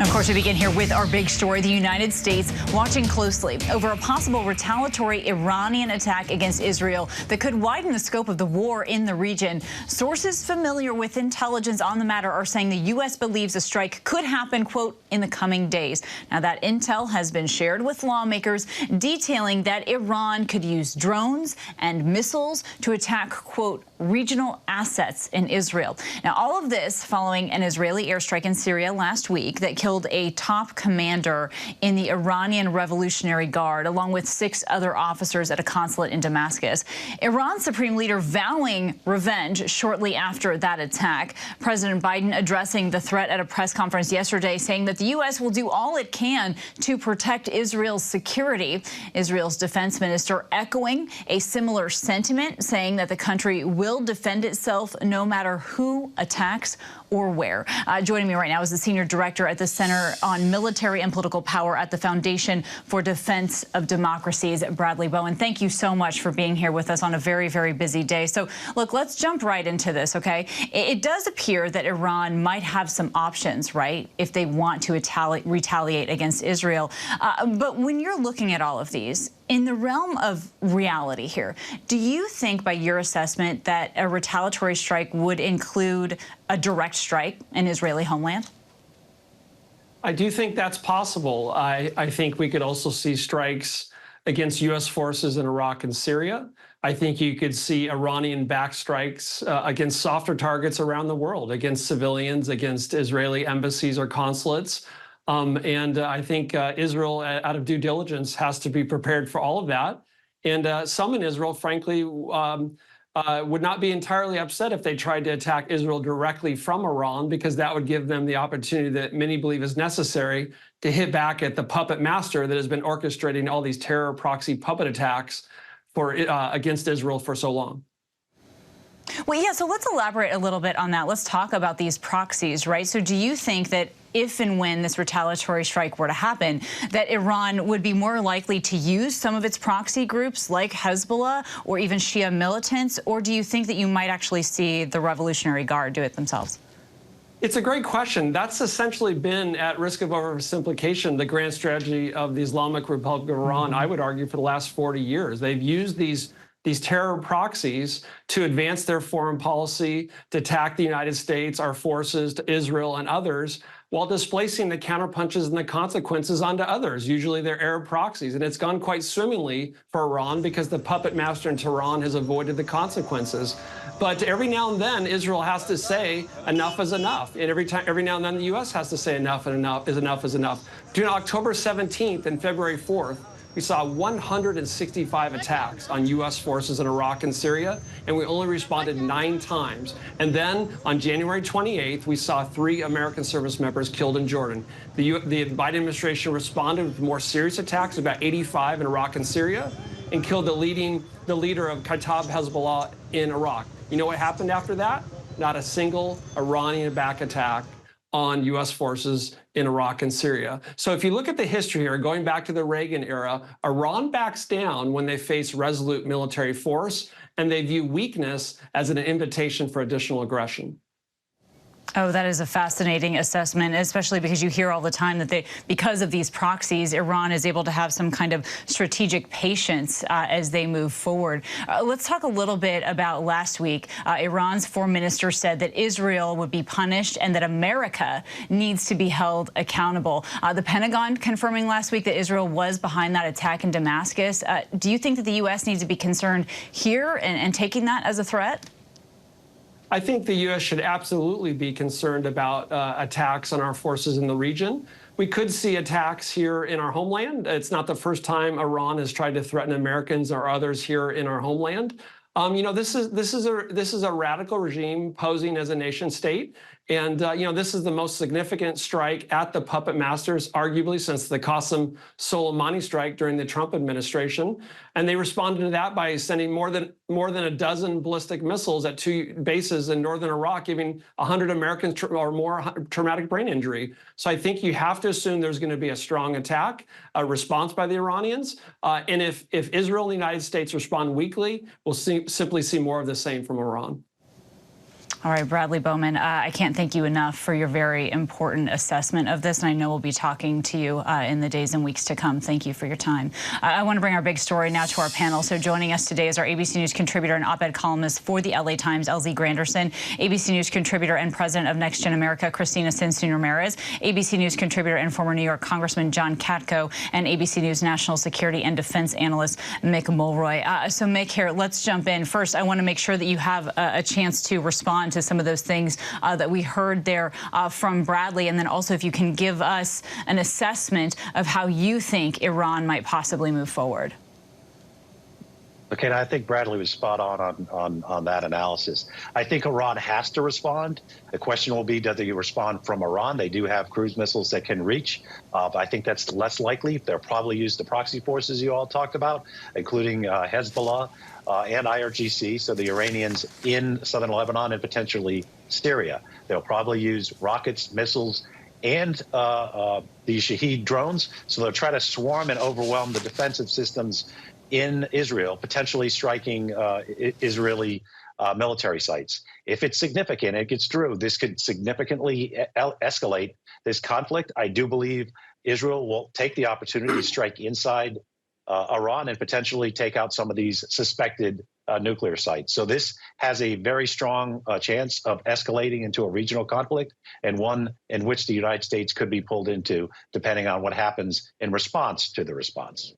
Of course, we begin here with our big story. The United States watching closely over a possible retaliatory Iranian attack against Israel that could widen the scope of the war in the region. Sources familiar with intelligence on the matter are saying the U.S. believes a strike could happen, quote, in the coming days. Now, that intel has been shared with lawmakers, detailing that Iran could use drones and missiles to attack, quote, regional assets in Israel. Now, all of this following an Israeli airstrike in Syria last week that killed a top commander in the Iranian Revolutionary Guard, along with 6 other officers at a consulate in Damascus. Iran's supreme leader vowing revenge shortly after that attack. President Biden addressing the threat at a press conference yesterday, saying that the U.S. will do all it can to protect Israel's security. Israel's defense minister echoing a similar sentiment, saying that the country will defend itself no matter who attacks or where. Joining me right now is the senior director at the Center on Military and Political Power at the Foundation for Defense of Democracies, Bradley Bowan. Thank you so much for being here with us on a very, very busy day. So, look, let's jump right into this, okay? It does appear that Iran might have some options, right, if they want to retaliate against Israel. But when you're looking at all of these, in the realm of reality here, do you think, by your assessment, that a retaliatory strike would include a direct strike in Israeli homeland? I do think that's possible. I think we could also see strikes against U.S. forces in Iraq and Syria. I think you could see Iranian-backed strikes against softer targets around the world, against civilians, against Israeli embassies or consulates. And I think Israel, out of due diligence, has to be prepared for all of that. And some in Israel, frankly, would not be entirely upset if they tried to attack Israel directly from Iran, because that would give them the opportunity that many believe is necessary to hit back at the puppet master that has been orchestrating all these terror proxy puppet attacks against Israel for so long. Well, yeah, so let's elaborate a little bit on that. Let's talk about these proxies, right? So do you think that if and when this retaliatory strike were to happen, that Iran would be more likely to use some of its proxy groups like Hezbollah or even Shia militants? Or do you think that you might actually see the Revolutionary Guard do it themselves? It's a great question. That's essentially been, at risk of oversimplification, the grand strategy of the Islamic Republic of Iran, I would argue, for the last 40 years. They've used these terror proxies to advance their foreign policy, to attack the United States, our forces, to Israel and others, while displacing the counterpunches and the consequences onto others. Usually they're Arab proxies. And it's gone quite swimmingly for Iran because the puppet master in Tehran has avoided the consequences. But every now and then, Israel has to say enough is enough. And every now and then, the U.S. has to say enough and enough is enough is enough. Between October 17th and February 4th, we saw 165 attacks on U.S. forces in Iraq and Syria, and we only responded 9 times. And then on January 28th, we saw 3 American service members killed in Jordan. The Biden administration responded with more serious attacks, about 85 in Iraq and Syria, and killed the leader of Kataib Hezbollah in Iraq. You know what happened after that? Not a single Iranian-backed attack on U.S. forces in Iraq and Syria. So if you look at the history here, going back to the Reagan era, Iran backs down when they face resolute military force, and they view weakness as an invitation for additional aggression. Oh, that is a fascinating assessment, especially because you hear all the time that because of these proxies, Iran is able to have some kind of strategic patience as they move forward. Let's talk a little bit about last week. Iran's foreign minister said that Israel would be punished and that America needs to be held accountable. The Pentagon confirming last week that Israel was behind that attack in Damascus. Do you think that the U.S. needs to be concerned here and taking that as a threat? I think the U.S. should absolutely be concerned about attacks on our forces in the region. We could see attacks here in our homeland. It's not the first time Iran has tried to threaten Americans or others here in our homeland. You know, this is a radical regime posing as a nation state. And, you know, this is the most significant strike at the puppet masters, arguably, since the Qasem Soleimani strike during the Trump administration. And they responded to that by sending more than a dozen ballistic missiles at 2 bases in northern Iraq, giving 100 Americans or more traumatic brain injury. So I think you have to assume there's going to be a strong attack, a response by the Iranians. And if Israel and the United States respond weakly, we'll simply see more of the same from Iran. All right, Bradley Bowman, I can't thank you enough for your very important assessment of this, and I know we'll be talking to you in the days and weeks to come. Thank you for your time. I want to bring our big story now to our panel. So joining us today is our ABC News contributor and op-ed columnist for the LA Times, LZ Granderson, ABC News contributor and president of Next Gen America, Christina Sinsoon-Ramirez, ABC News contributor and former New York Congressman John Katko, and ABC News national security and defense analyst Mick Mulroy. So Mick, here, let's jump in. First, I want to make sure that you have a chance to respond to some of those things that we heard there from Bradley, and then also if you can give us an assessment of how you think Iran might possibly move forward. Okay, and I think Bradley was spot on that analysis. I think Iran has to respond. The question will be, does they respond from Iran? They do have cruise missiles that can reach. I think that's less likely. They'll probably use the proxy forces you all talked about, including Hezbollah and IRGC, so the Iranians in southern Lebanon and potentially Syria. They'll probably use rockets, missiles, and the Shahed drones. So they'll try to swarm and overwhelm the defensive systems in Israel, potentially striking Israeli military sites. If it's significant, it gets through, this could significantly escalate this conflict. I do believe Israel will take the opportunity to strike inside Iran and potentially take out some of these suspected nuclear sites. So this has a very strong chance of escalating into a regional conflict, and one in which the United States could be pulled into, depending on what happens in response to the response.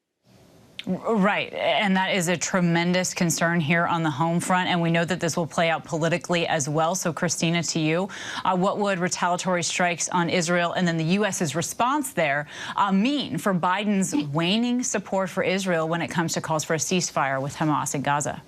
Right, and that is a tremendous concern here on the home front, and we know that this will play out politically as well. So, Christina, to you, what would retaliatory strikes on Israel and then the U.S.'s response there mean for Biden's waning support for Israel when it comes to calls for a ceasefire with Hamas in Gaza?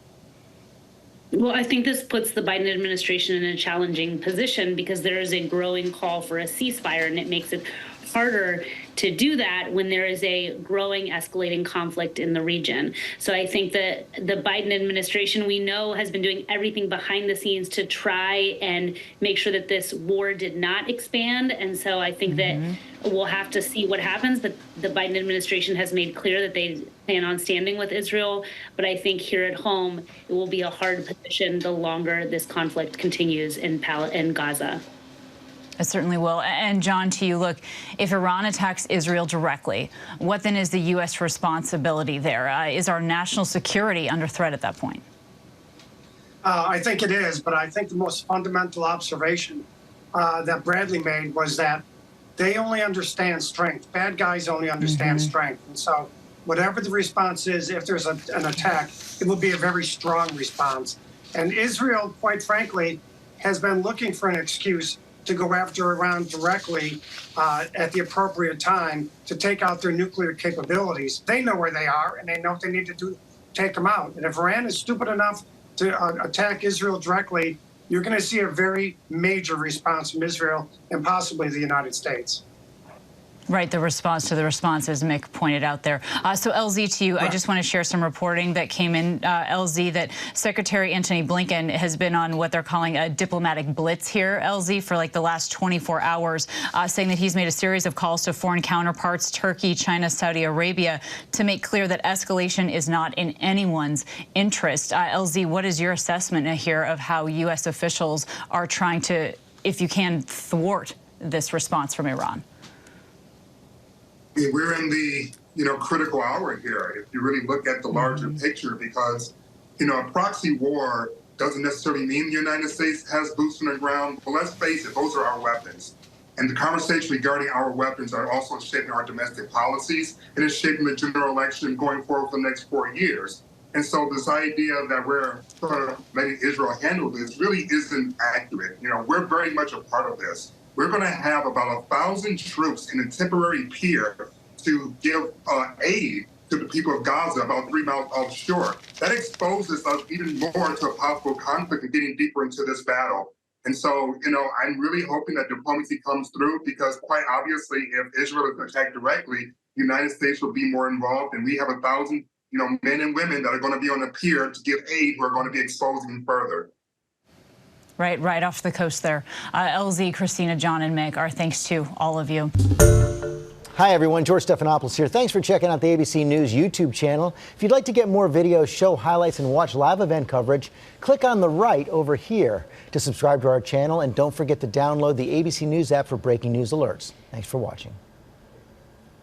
Well, I think this puts the Biden administration in a challenging position because there is a growing call for a ceasefire, and it makes it harder to do that when there is a growing, escalating conflict in the region. So I think that the Biden administration, we know, has been doing everything behind the scenes to try and make sure that this war did not expand. And so I think that we'll have to see what happens. But the Biden administration has made clear that they plan on standing with Israel. But I think here at home, it will be a hard position the longer this conflict continues in Gaza. It certainly will. And John, to you, look, if Iran attacks Israel directly, what then is the U.S. responsibility there? Is our national security under threat at that point? I think it is, but I think the most fundamental observation that Bradley made was that they only understand strength. Bad guys only understand strength. And so whatever the response is, if there's an attack, it will be a very strong response. And Israel, quite frankly, has been looking for an excuse to go after Iran directly at the appropriate time to take out their nuclear capabilities. They know where they are, and they know what they need to do to take them out. And if Iran is stupid enough to attack Israel directly, you're going to see a very major response from Israel and possibly the United States. Right, the response to the response, as Mick pointed out there. So, LZ, to you, I just want to share some reporting that came in, LZ, that Secretary Antony Blinken has been on what they're calling a diplomatic blitz here, LZ, for like the last 24 hours, saying that he's made a series of calls to foreign counterparts, Turkey, China, Saudi Arabia, to make clear that escalation is not in anyone's interest. LZ, what is your assessment here of how U.S. officials are trying to, if you can, thwart this response from Iran? We're in the, critical hour here, if you really look at the larger picture, because, a proxy war doesn't necessarily mean the United States has boots on the ground. But let's face it, those are our weapons. And the conversation regarding our weapons are also shaping our domestic policies, and it's shaping the general election going forward for the next 4 years. And so this idea that we're sort of letting Israel handle this really isn't accurate. We're very much a part of this. We're going to have about 1,000 troops in a temporary pier to give aid to the people of Gaza about 3 miles offshore. That exposes us even more to a possible conflict and getting deeper into this battle. And so, I'm really hoping that diplomacy comes through, because quite obviously, if Israel is attacked directly, the United States will be more involved. And we have 1,000, men and women that are going to be on the pier to give aid who are going to be exposed even further. Right off the coast there. LZ, Christina, John, and Mick, our thanks to all of you. Hi, everyone. George Stephanopoulos here. Thanks for checking out the ABC News YouTube channel. If you'd like to get more videos, show highlights, and watch live event coverage, click on the right over here to subscribe to our channel. And don't forget to download the ABC News app for breaking news alerts. Thanks for watching.